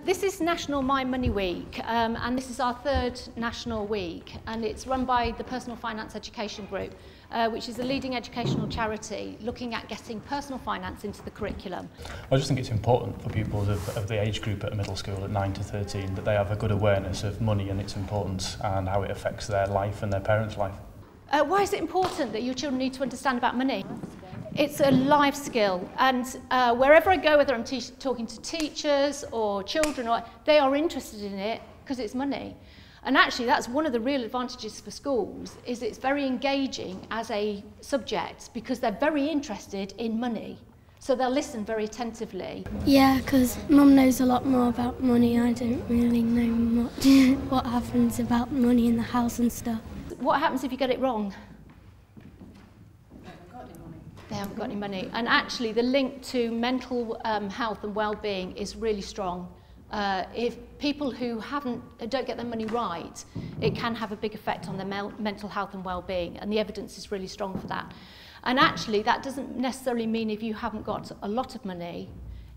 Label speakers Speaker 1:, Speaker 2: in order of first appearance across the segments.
Speaker 1: This is National My Money Week, and this is our third national week, and it's run by the Personal Finance Education Group, which is a leading educational charity looking at getting personal finance into the curriculum.
Speaker 2: I just think it's important for pupils of the age group at a middle school at 9 to 13 that they have a good awareness of money and its importance and how it affects their life and their parents' life.
Speaker 1: Why is it important that your children need to understand about money? It's a life skill, and wherever I go, whether I'm talking to teachers or children, they are interested in it because it's money. And actually that's one of the real advantages for schools, is it's very engaging as a subject because they're very interested in money. So they'll listen very attentively.
Speaker 3: Yeah, because Mum knows a lot more about money. I don't really know much what happens about money in the house and stuff.
Speaker 1: What happens if you get it wrong? They haven't got any money. And actually the link to mental health and well-being is really strong. If people who don't get their money right, it can have a big effect on their mental health and well-being, and the evidence is really strong for that. And actually that doesn't necessarily mean if you haven't got a lot of money.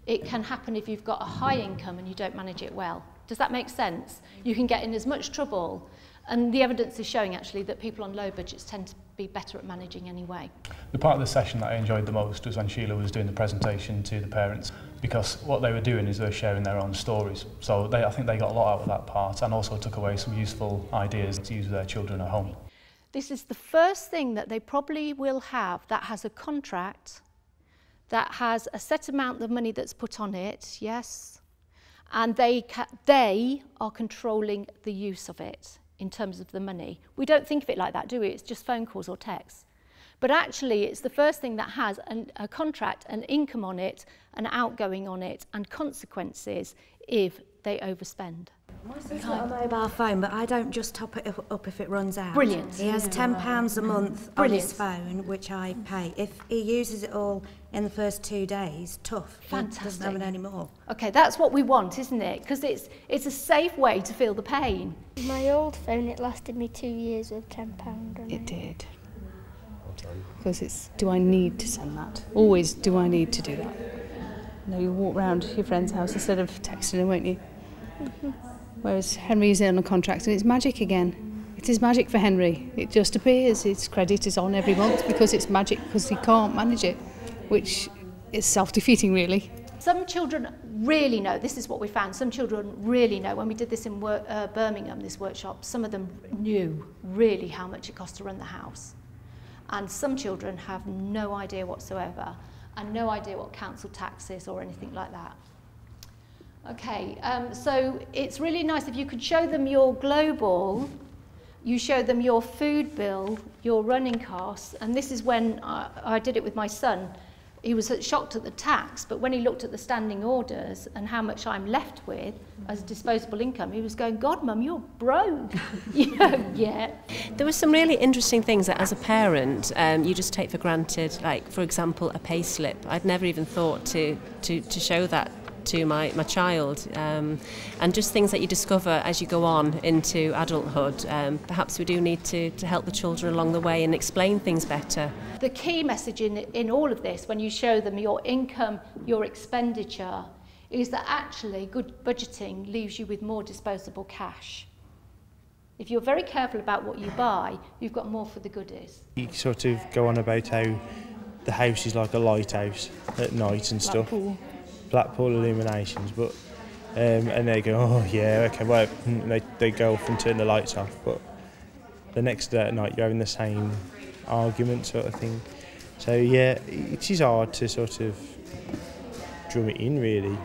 Speaker 1: It can happen if you've got a high income and you don't manage it well. Does that make sense? You can get in as much trouble, and the evidence is showing actually that people on low budgets tend to be better at managing anyway.
Speaker 2: The part of the session that I enjoyed the most was when Sheila was doing the presentation to the parents, because what they were doing is they were sharing their own stories. So I think they got a lot out of that part, and also took away some useful ideas to use with their children at home.
Speaker 1: This is the first thing that they probably will have that has a contract, that has a set amount of money that's put on it, yes, and they are controlling the use of it in terms of the money. We don't think of it like that, do we? It's just phone calls or texts. But actually it's the first thing that has a contract, an income on it, an outgoing on it, and consequences if they overspend.
Speaker 4: My son's got a mobile phone, but I don't just top it up if it runs out.
Speaker 1: Brilliant.
Speaker 4: He has £10 a month on his phone, which I pay. If he uses it all in the first 2 days, tough.
Speaker 1: Fantastic.
Speaker 4: He doesn't have it anymore.
Speaker 1: Okay, that's what we want, isn't it? Because it's a safe way to feel the pain.
Speaker 3: My old phone, it lasted me 2 years with £10 on it.
Speaker 5: It did. Because it's, do I need to send that? Always, do I need to do that? No, you'll walk round your friend's house instead of texting him, won't you? Mm-hmm. Whereas Henry's in a contract and it's magic again. It is magic for Henry. It just appears. His credit is on every month because it's magic, because he can't manage it, which is self-defeating really.
Speaker 1: Some children really know, this is what we found, some children really know, when we did this in Birmingham, this workshop, some of them knew really how much it cost to run the house. And some children have no idea whatsoever, and no idea what council tax is or anything like that. Okay, so it's really nice if you could show them your global, you show them your food bill, your running costs, and this is when I did it with my son. He was shocked at the tax, but when he looked at the standing orders and how much I'm left with as disposable income, he was going, God, Mum, you're broke. Yeah.
Speaker 6: There were some really interesting things that as a parent you just take for granted, like, for example, a pay slip. I'd never even thought to show that to my child, and just things that you discover as you go on into adulthood. Perhaps we do need to help the children along the way and explain things better.
Speaker 1: The key message in all of this, when you show them your income, your expenditure, is that actually good budgeting leaves you with more disposable cash. If you're very careful about what you buy, you've got more for the goodies.
Speaker 7: You sort of go on about how the house is like a lighthouse at night and stuff. Blackpool illuminations, but and they go, oh yeah, okay, well, they go off and turn the lights off, but the next day at night you're having the same argument sort of thing. So yeah, it is hard to sort of drum it in really.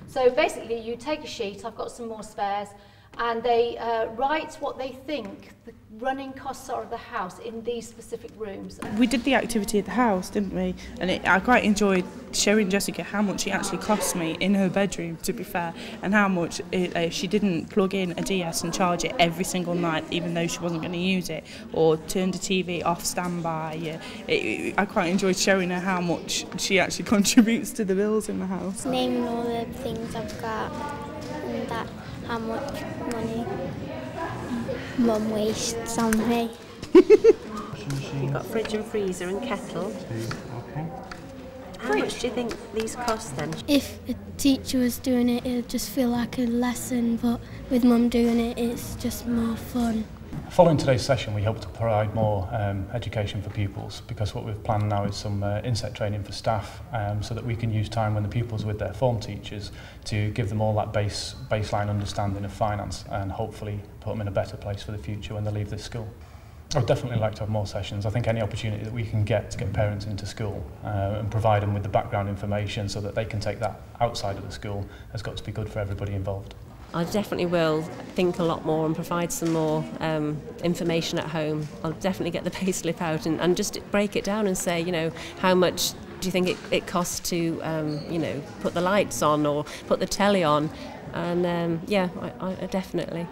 Speaker 1: So basically you take a sheet, I've got some more spares, and they write what they think the running costs are of the house in these specific rooms.
Speaker 8: We did the activity at the house, didn't we? And I quite enjoyed showing Jessica how much it actually cost me in her bedroom, to be fair, and how much she didn't plug in a DS and charge it every single night, even though she wasn't going to use it, or turned the TV off standby. I quite enjoyed showing her how much she actually contributes to the bills in the house.
Speaker 3: Naming all the things I've got and that how much money Mum wastes on me.
Speaker 6: You've got fridge and freezer and kettle.
Speaker 2: Okay.
Speaker 6: How much do you think these cost then?
Speaker 3: If a teacher was doing it, it would just feel like a lesson, but with Mum doing it, it's just more fun.
Speaker 2: Following today's session, we hope to provide more education for pupils, because what we've planned now is some inset training for staff, so that we can use time when the pupils are with their form teachers to give them all that baseline understanding of finance, and hopefully put them in a better place for the future when they leave this school. I would definitely like to have more sessions. I think any opportunity that we can get to get parents into school and provide them with the background information so that they can take that outside of the school has got to be good for everybody involved.
Speaker 6: I definitely will think a lot more and provide some more information at home. I'll definitely get the payslip out and just break it down and say, you know, how much do you think it costs to, you know, put the lights on or put the telly on? And yeah, I definitely.